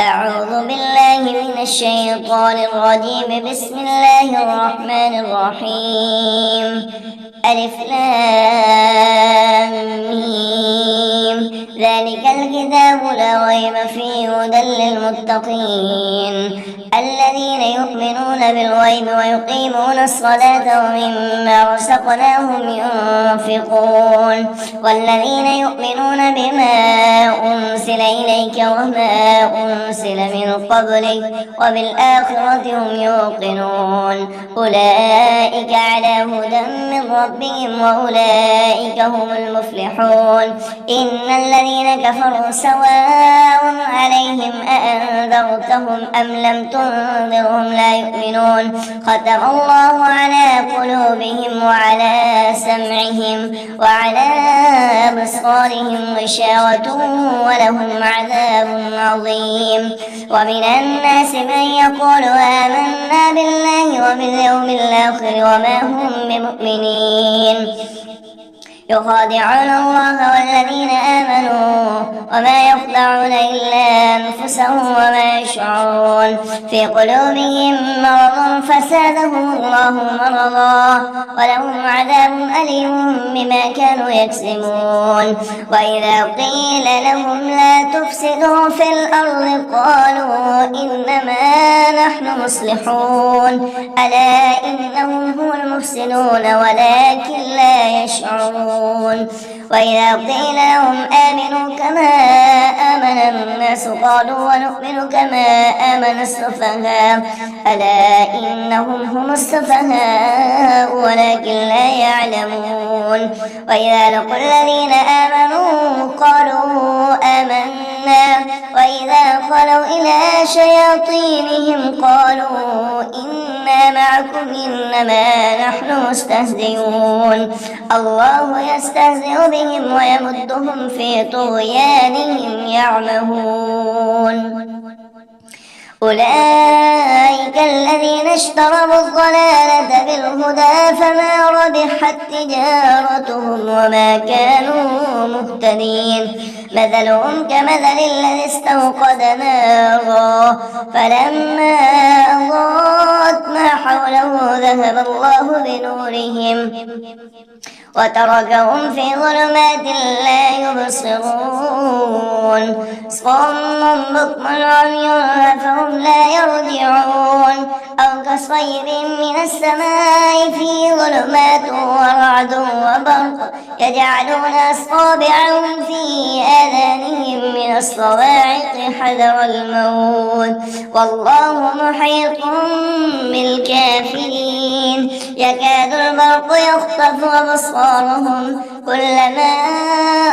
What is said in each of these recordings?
أعوذ بالله من الشيطان الرجيم. بسم الله الرحمن الرحيم. ألف لام ميم. ذلك الكتاب لا ريب فيه هدى للمتقين الذين يؤمنون بالغيب ويقيمون الصلاة ومما رزقناهم ينفقون والذين يؤمنون بما أنزل إليك وما أنزل من قبلك وبالآخرة هم يوقنون أولئك على هدى من ربهم وأولئك هم المفلحون. إن الذين كفروا سواء عليهم أأنذرتهم أم لم تنذرهم لا يؤمنون. ختم الله على قلوبهم وعلى سمعهم وعلى أبصارهم غشاوة ولهم عذاب عظيم. ومن الناس من يقول آمنا بالله وباليوم الآخر وما هم بمؤمنين يخادعون الله والذين آمنوا وما يخدعون إلا أنفسهم وما يشعرون. في قلوبهم مرض فزادهم الله مرضا ولهم عذاب أليم بما كانوا يكسبون. وإذا قيل لهم لا تفسدوا في الأرض قالوا إنما نحن مصلحون ألا إنهم هم المفسدون ولكن لا يشعرون. وإذا قيل لهم آمنوا كما آمن الناس قالوا ونؤمن كما آمن السفهاء ألا إنهم هم السفهاء ولكن لا يعلمون. وإذا لقوا الذين آمنوا قالوا آمنا وإذا خلوا إلى شياطينهم قالوا إنا معكم إنما نحن مستهزئون. الله يستهزئ بهم ويمدهم في طغيانهم يعمهون. أولئك الذين اشتروا الضلالة بالهدى فما ربحت تجارتهم وما كانوا مهتدين. مثلهم كمثل الذي استوقد نارا فلما أضاءت ما حوله ذهب الله بنورهم وتركهم في ظلمات لا يبصرون. صم بكم عمي فهم لا يرجعون. أو كصيب من السماء فيه ظلمات ورعد وبرق يجعلون أصابعهم في آذانهم من الصواعق حذر الموت والله محيط بالكافرين. يكاد البرق يخطف أبصارهم كلما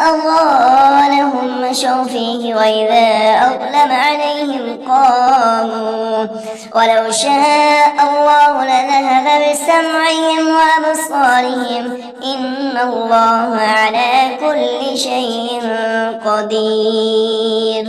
أضاء لهم مشوا فيه وإذا أظلم عليهم قاموا. ولو شاء الله لذهب بسمعهم وأبصارهم إن الله على كل شيء قدير.